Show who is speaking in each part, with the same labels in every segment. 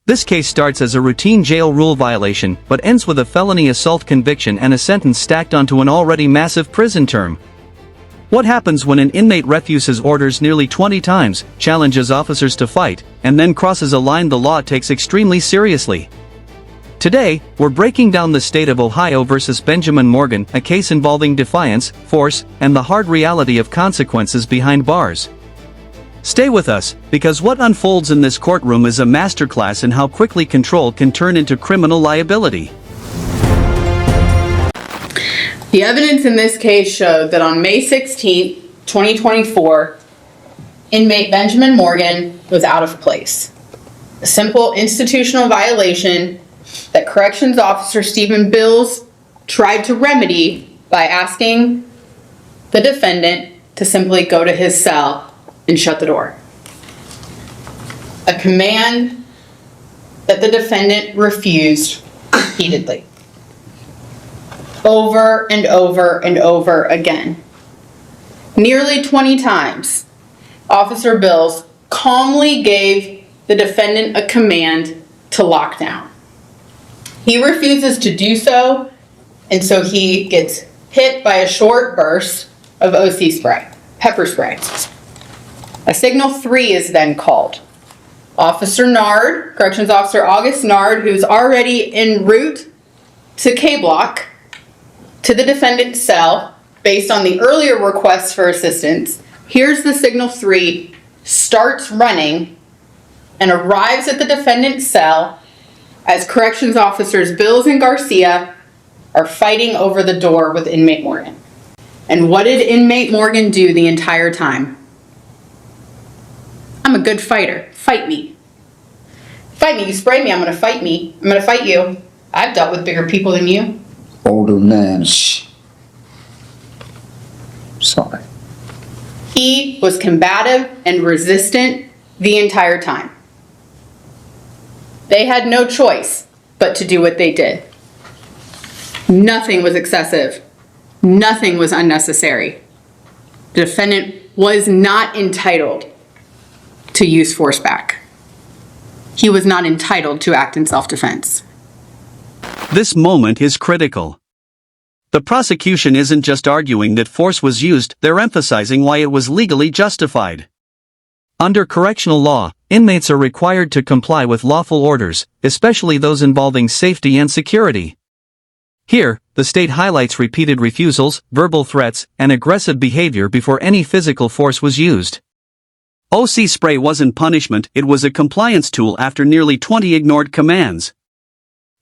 Speaker 1: This case starts as a routine jail rule violation but ends with a felony assault conviction and a sentence stacked onto an already massive prison term. What happens when an inmate refuses orders nearly 20 times, challenges officers to fight, and then crosses a line the law takes extremely seriously? Today, we're breaking down the state of Ohio versus Benjamin Morgan, a case involving defiance, force, and the hard reality of consequences behind bars. Stay with us, because what unfolds in this courtroom is a masterclass in how quickly control can turn into criminal liability.
Speaker 2: The evidence in this case showed that on May 16, 2024, inmate Benjamin Morgan was out of place. A simple institutional violation that Corrections Officer Stephen Bills tried to remedy by asking the defendant to simply go to his cell and shut the door. A command that the defendant refused repeatedly. Over and over and over again. Nearly 20 times, Officer Bills calmly gave the defendant a command to lock down. He refuses to do so, and so he gets hit by a short burst of OC spray, pepper spray. A signal 3 is then called. Officer Nard, Corrections Officer August Nard, who's already en route to K Block, to the defendant's cell, based on the earlier request for assistance, hears the signal 3, starts running, and arrives at the defendant's cell as Corrections Officers Bills and Garcia are fighting over the door with inmate Morgan. And what did inmate Morgan do the entire time? I'm a good fighter. Fight me. Fight me. You spray me, I'm going to fight me. I'm going to fight you. I've dealt with bigger people than you.
Speaker 3: Older man. Shh. Sorry.
Speaker 2: He was combative and resistant the entire time. They had no choice but to do what they did. Nothing was excessive. Nothing was unnecessary. The defendant was not entitled to use force back. He was not entitled to act in self-defense.
Speaker 1: This moment is critical. The prosecution isn't just arguing that force was used, they're emphasizing why it was legally justified. Under correctional law, inmates are required to comply with lawful orders, especially those involving safety and security. Here, the state highlights repeated refusals, verbal threats, and aggressive behavior before any physical force was used. OC spray wasn't punishment, it was a compliance tool after nearly 20 ignored commands.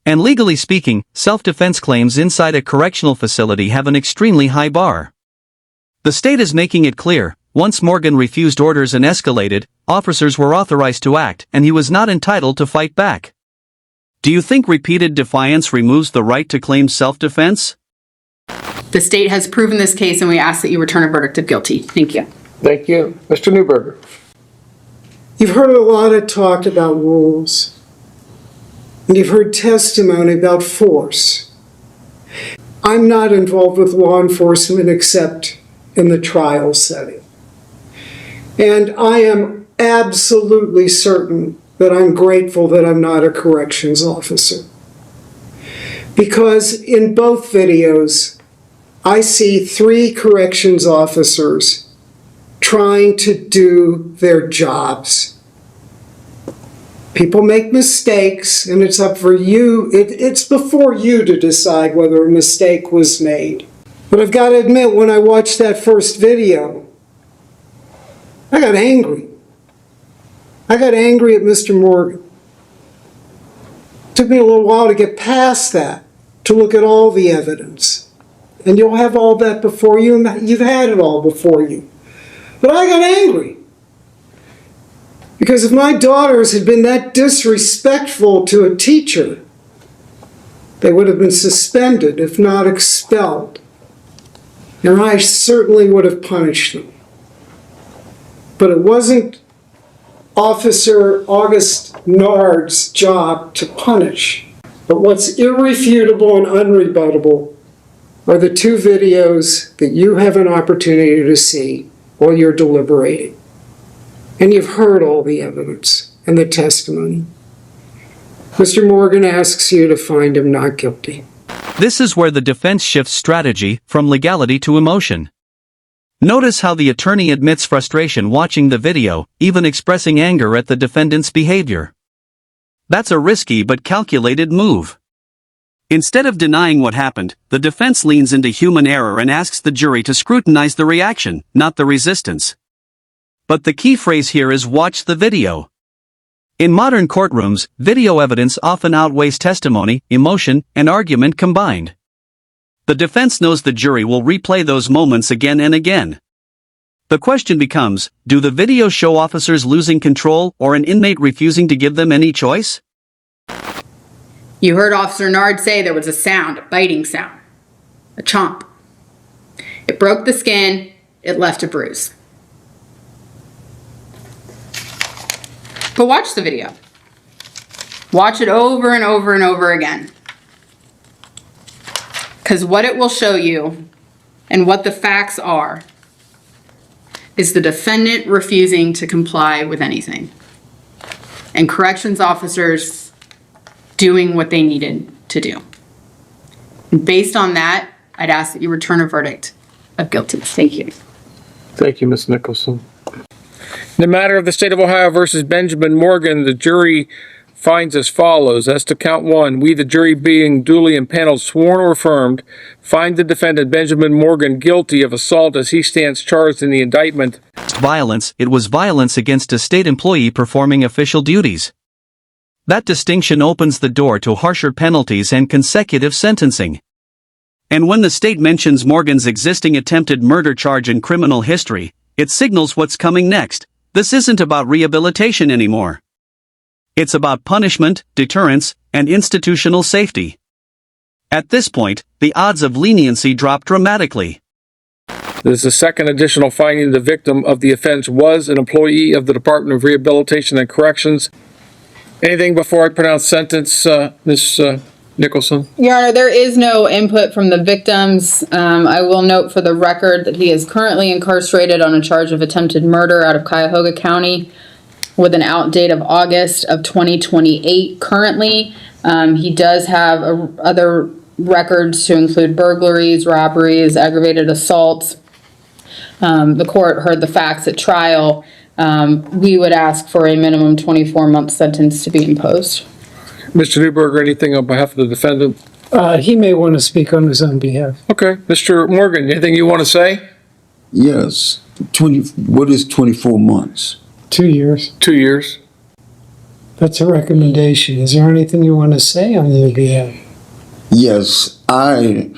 Speaker 1: And legally speaking, self-defense claims inside a correctional facility have an extremely high bar. The state is making it clear, once Morgan refused orders and escalated, officers were authorized to act, and he was not entitled to fight back. Do you think repeated defiance removes the right to claim self-defense?
Speaker 2: The state has proven this case, and we ask that you return a verdict of guilty. Thank you.
Speaker 4: Thank you. Mr. Newberger.
Speaker 5: You've heard a lot of talk about rules, and you've heard testimony about force. I'm not involved with law enforcement except in the trial setting. And I am absolutely certain that I'm grateful that I'm not a corrections officer. Because in both videos, I see 3 corrections officers trying to do their jobs. People make mistakes, and it's up for you, it's before you to decide whether a mistake was made. But I've got to admit, when I watched that first video, I got angry. I got angry at Mr. Morgan. It took me a little while to get past that, to look at all the evidence. And you'll have all that before you, and you've had it all before you. But I got angry. Because if my daughters had been that disrespectful to a teacher, they would have been suspended, if not expelled. And I certainly would have punished them. But it wasn't Officer August Nard's job to punish. But what's irrefutable and unrebuttable are the 2 videos that you have an opportunity to see while you're deliberating. And you've heard all the evidence and the testimony. Mr. Morgan asks you to find him not guilty.
Speaker 1: This is where the defense shifts strategy from legality to emotion. Notice how the attorney admits frustration watching the video, even expressing anger at the defendant's behavior. That's a risky but calculated move. Instead of denying what happened, the defense leans into human error and asks the jury to scrutinize the reaction, not the resistance. But the key phrase here is watch the video. In modern courtrooms, video evidence often outweighs testimony, emotion, and argument combined. The defense knows the jury will replay those moments again and again. The question becomes, do the videos show officers losing control or an inmate refusing to give them any choice?
Speaker 2: You heard Officer Nard say there was a sound, a biting sound, a chomp. It broke the skin, it left a bruise. But watch the video. Watch it over and over and over again. Because what it will show you, and what the facts are, is the defendant refusing to comply with anything. And corrections officers doing what they needed to do. And based on that, I'd ask that you return a verdict of guilty. Thank you.
Speaker 4: Thank you, Ms. Nicholson. In the matter of the State of Ohio versus Benjamin Morgan, the jury finds as follows. As to count one, we, the jury being duly impaneled, sworn or affirmed, find the defendant Benjamin Morgan guilty of assault as he stands charged in the indictment.
Speaker 1: Violence, it was violence against a state employee performing official duties. That distinction opens the door to harsher penalties and consecutive sentencing. And when the state mentions Morgan's existing attempted murder charge in criminal history, it signals what's coming next. This isn't about rehabilitation anymore. It's about punishment, deterrence, and institutional safety. At this point, the odds of leniency drop dramatically.
Speaker 4: There's a second additional finding: the victim of the offense was an employee of the Department of Rehabilitation and Corrections. Anything before I pronounce sentence, Ms. Nicholson?
Speaker 2: Your Honor, there is no input from the victims. I will note for the record that he is currently incarcerated on a charge of attempted murder out of Cuyahoga County with an out date of August of 2028 currently. He does have other records to include burglaries, robberies, aggravated assaults. The court heard the facts at trial. We would ask for a minimum 24-month sentence to be imposed.
Speaker 4: Mr. Newberger, anything on behalf of the defendant?
Speaker 5: He may want to speak on his own behalf.
Speaker 4: Okay. Mr. Morgan, anything you want to say?
Speaker 3: Yes. What is 24 months?
Speaker 5: 2 years.
Speaker 4: 2 years.
Speaker 5: That's a recommendation. Is there anything you want to say on your behalf?
Speaker 3: Yes, I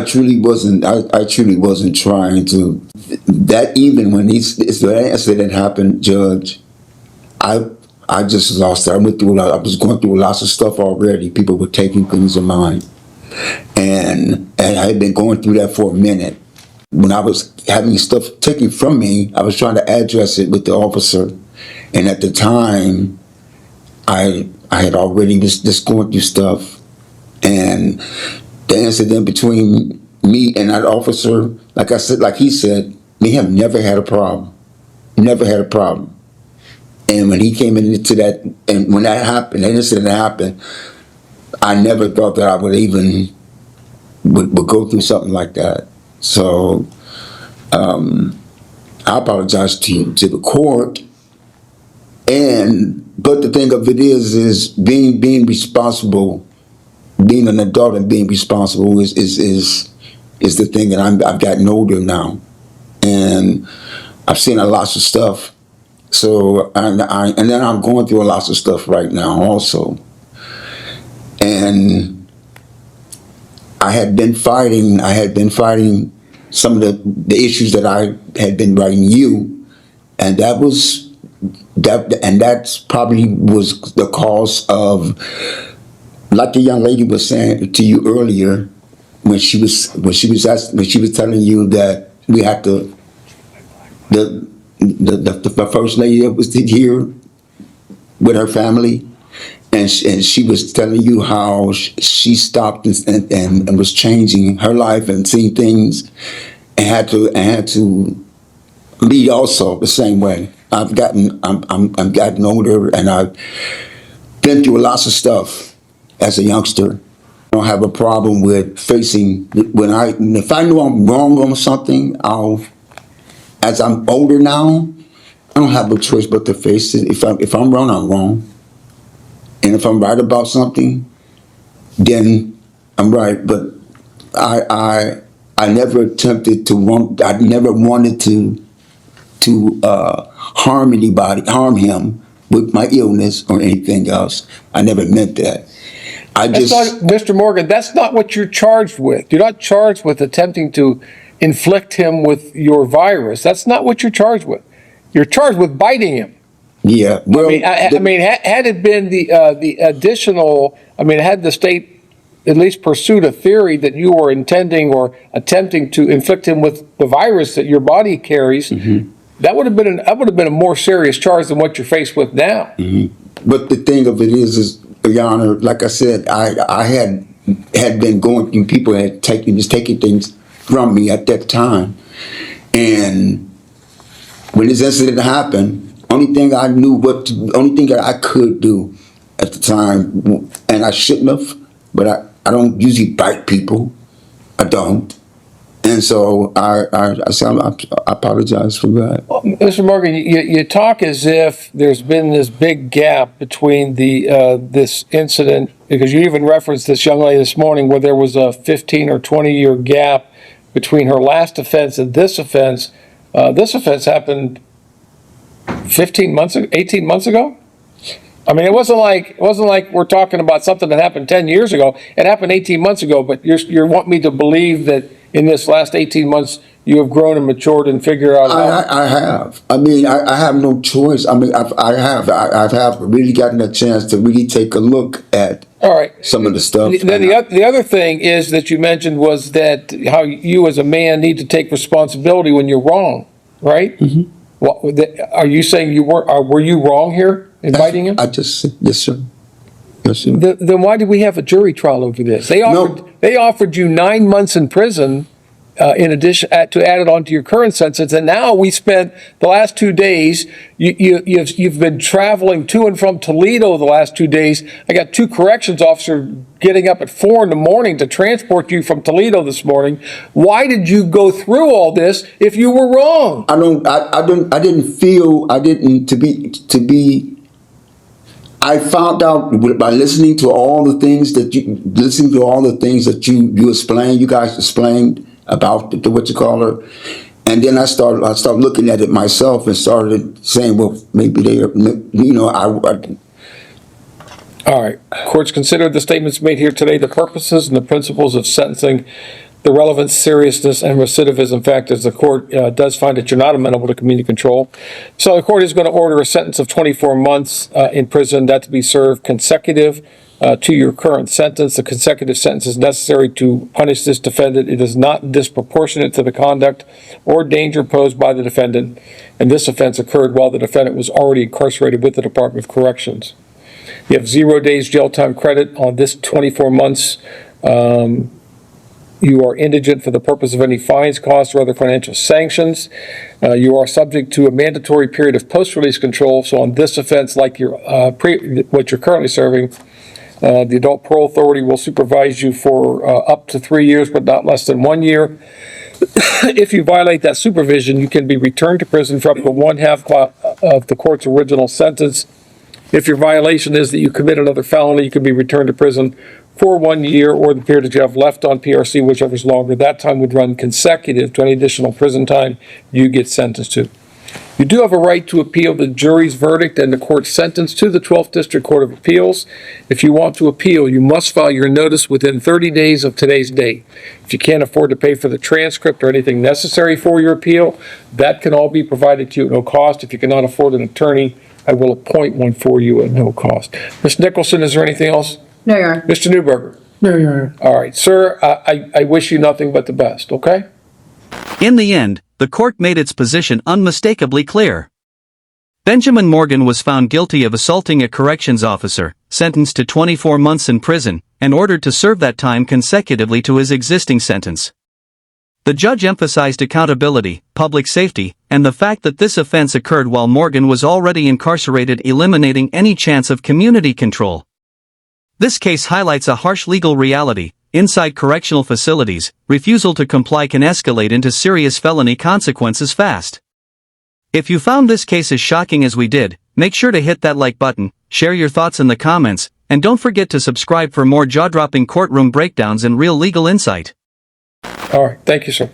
Speaker 3: truly wasn't. I truly wasn't trying to. That even when the incident happened, Judge, I just lost it. I was going through lots of stuff already. People were taking things of mine, and I had been going through that for a minute. When I was having stuff taken from me, I was trying to address it with the officer, and at the time, I had already just going through stuff, and the incident between me and that officer, like I said, like he said, we have never had a problem. Never had a problem. And when he came into that, and when that happened, that incident happened, I never thought that I would even would go through something like that. So I apologize to the court. But the thing of it is being responsible, being an adult and being responsible is the thing that I've gotten older now, and I've seen a lot of stuff. So and then I'm going through a lot of stuff right now also, and I had been fighting some of the issues that I had been writing you, and that's probably was the cause of, like the young lady was saying to you earlier, when she was telling you that we had to, the first lady that was here with her family, and she was telling you how she stopped and was changing her life and seeing things, and had to lead also the same way. I'm gotten older, and been through lots of stuff as a youngster. I don't have a problem with facing if I know I'm wrong on something. As I'm older now, I don't have a choice but to face it. If I'm wrong, I'm wrong, and if I'm right about something, then I'm right. But I never attempted to want. I never wanted to harm him with my illness or anything else. I never meant that.
Speaker 4: Mr. Morgan, that's not what you're charged with. You're not charged with attempting to inflict him with your virus. That's not what you're charged with. You're charged with biting him.
Speaker 3: Yeah. Well,
Speaker 4: had it been the additional, had the state at least pursued a theory that you were intending or attempting to inflict him with the virus that your body carries, that would have been a more serious charge than what you're faced with now.
Speaker 3: But the thing of it is, Your Honor, like I said, I had been going through, people had taken things from me at that time. And when this incident happened, only thing that I could do at the time, and I shouldn't have, but I don't usually bite people. I don't. And so I apologize for that.
Speaker 4: Well, Mr. Morgan, you talk as if there's been this big gap between this incident, because you even referenced this young lady this morning where there was a 15 or 20-year gap between her last offense and this offense. This offense happened 18 months ago? It wasn't like we're talking about something that happened 10 years ago. It happened 18 months ago, but you want me to believe that in this last 18 months you have grown and matured and figured out how?
Speaker 3: I have. I have no choice. I have really gotten a chance to really take a look at some of the stuff.
Speaker 4: Then the other thing is that you mentioned was that how you as a man need to take responsibility when you're wrong, right? Are you saying were you wrong here in biting him?
Speaker 3: Yes, sir. Yes, sir.
Speaker 4: Then why did we have a jury trial over this? They offered you 9 months in prison in addition to add it on to your current sentence, and now we spent the last 2 days. You've been traveling to and from Toledo the last 2 days. I got 2 corrections officers getting up at 4 a.m. to transport you from Toledo this morning. Why did you go through all this if you were wrong?
Speaker 3: I found out by listening to all the things that you guys explained about what you call her, and then I started looking at it myself and started saying, well, maybe they are,
Speaker 4: All right. Courts consider the statements made here today, the purposes and the principles of sentencing, the relevance, seriousness, and recidivism factors. The court does find that you're not amenable to community control. So the court is going to order a sentence of 24 months in prison, that to be served consecutive to your current sentence. The consecutive sentence is necessary to punish this defendant. It is not disproportionate to the conduct or danger posed by the defendant, and this offense occurred while the defendant was already incarcerated with the Department of Corrections. You have 0 days jail time credit on this 24 months. You are indigent for the purpose of any fines, costs, or other financial sanctions. You are subject to a mandatory period of post-release control. So on this offense, like what you're currently serving, the Adult Parole Authority will supervise you for up to 3 years, but not less than 1 year. If you violate that supervision, you can be returned to prison for up to 1/2 of the court's original sentence. If your violation is that you commit another felony, you can be returned to prison for 1 year or the period that you have left on PRC, whichever is longer. That time would run consecutive to any additional prison time you get sentenced to. You do have a right to appeal the jury's verdict and the court's sentence to the 12th District Court of Appeals. If you want to appeal, you must file your notice within 30 days of today's date. If you can't afford to pay for the transcript or anything necessary for your appeal, that can all be provided to you at no cost. If you cannot afford an attorney, I will appoint one for you at no cost. Ms. Nicholson, is there anything else?
Speaker 2: No, Your Honor.
Speaker 4: Mr. Newberger?
Speaker 5: No, Your Honor.
Speaker 4: All right, sir, I wish you nothing but the best, okay?
Speaker 1: In the end, the court made its position unmistakably clear. Benjamin Morgan was found guilty of assaulting a corrections officer, sentenced to 24 months in prison, and ordered to serve that time consecutively to his existing sentence. The judge emphasized accountability, public safety, and the fact that this offense occurred while Morgan was already incarcerated, eliminating any chance of community control. This case highlights a harsh legal reality. Inside correctional facilities, refusal to comply can escalate into serious felony consequences fast. If you found this case as shocking as we did, make sure to hit that like button, share your thoughts in the comments, and don't forget to subscribe for more jaw-dropping courtroom breakdowns and real legal insight.
Speaker 4: All right, thank you, sir.